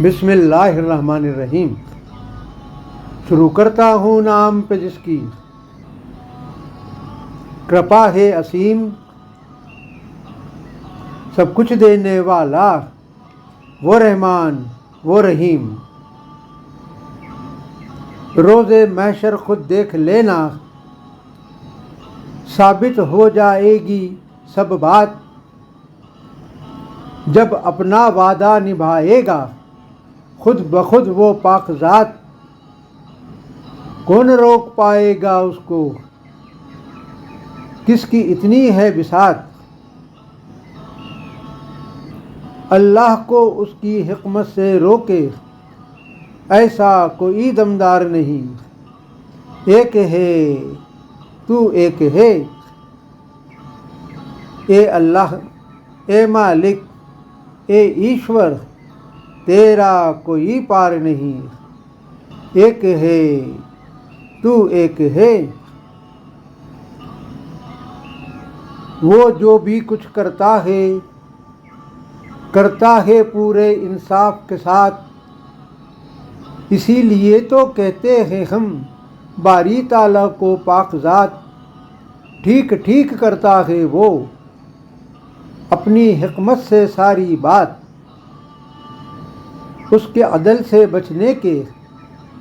بسم اللہ الرحمن الرحیم۔ شروع کرتا ہوں نام پہ جس کی کرپا ہے اسیم، سب کچھ دینے والا وہ رحمان وہ رحیم۔ روز محشر خود دیکھ لینا، ثابت ہو جائے گی سب بات۔ جب اپنا وعدہ نبھائے گا خود بخود وہ پاک ذات، کون روک پائے گا اس کو، کس کی اتنی ہے بساط۔ اللہ کو اس کی حکمت سے روکے ایسا کوئی دمدار نہیں۔ ایک ہے تو ایک ہے، اے اللہ اے مالک اے ایشور، تیرا کوئی پار نہیں۔ ایک ہے تو ایک ہے، وہ جو بھی کچھ کرتا ہے پورے انصاف کے ساتھ۔ اسی لیے تو کہتے ہیں ہم باری تعالیٰ کو پاک ذات۔ ٹھیک ٹھیک کرتا ہے وہ اپنی حکمت سے ساری بات۔ اس کے عدل سے بچنے کے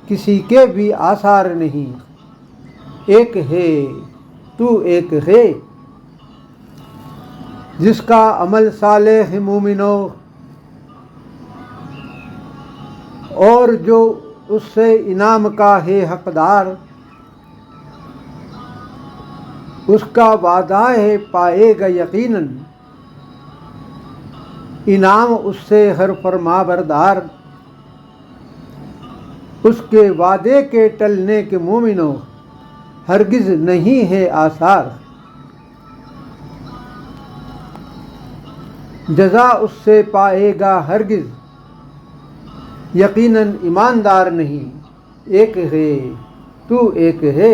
کسی کے بھی آثار نہیں۔ ایک ہے تو ایک ہے، جس کا عمل صالح ہے مومنو، اور جو اس سے انعام کا ہے حقدار۔ اس کا وعدہ ہے پائے گا یقیناً انعام اس سے ہر فرما بردار۔ اس کے وعدے کے ٹلنے کے مومنوں ہرگز نہیں ہے آثار۔ جزا اس سے پائے گا ہرگز یقیناً ایماندار نہیں۔ ایک ہے تو ایک ہے،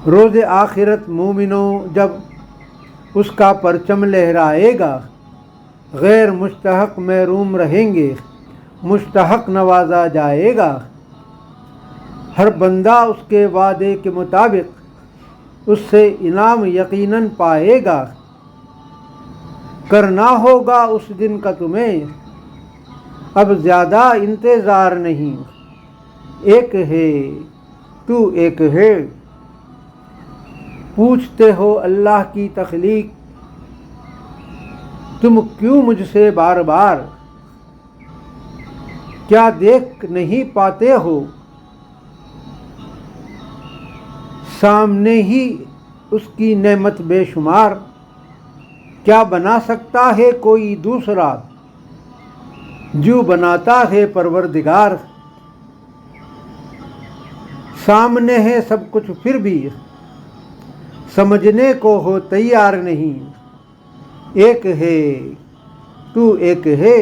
روز آخرت مومنوں جب اس کا پرچم لہرائے گا، غیر مستحق محروم رہیں گے، مستحق نوازا جائے گا۔ ہر بندہ اس کے وعدے کے مطابق اس سے انعام یقیناً پائے گا۔ کرنا ہوگا اس دن کا تمہیں اب زیادہ انتظار نہیں۔ ایک ہے تو ایک ہے، پوچھتے ہو اللہ کی تخلیق تم کیوں مجھ سے بار بار؟ کیا دیکھ نہیں پاتے ہو سامنے ہی اس کی نعمت بے شمار؟ کیا بنا سکتا ہے کوئی دوسرا جو بناتا ہے پروردگار؟ سامنے ہے سب کچھ پھر بھی سمجھنے کو ہو تیار نہیں۔ ایک ہے تو ایک ہے،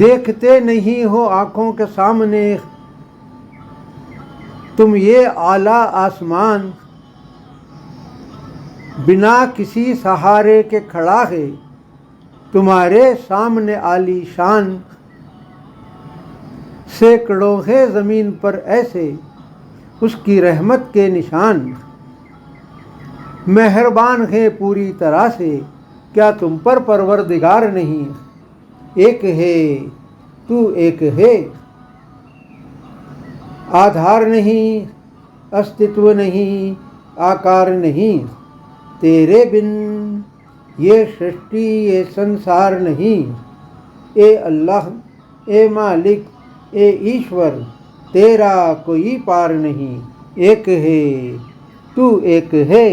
دیکھتے نہیں ہو آنکھوں کے سامنے تم یہ اعلیٰ آسمان؟ بنا کسی سہارے کے کھڑا ہے تمہارے سامنے عالی شان۔ سینکڑوں ہے زمین پر ایسے اس کی رحمت کے نشان۔ مہربان ہے پوری طرح سے، کیا تم پر پروردگار نہیں؟ ایک ہے تو ایک ہے، آدھار نہیں استتو نہیں آکار نہیں۔ تیرے بن یہ سرشٹی یہ سنسار نہیں۔ اے اللہ اے مالک اے ایشور، تیرا کوئی پار نہیں۔ ایک ہے تو ایک ہے۔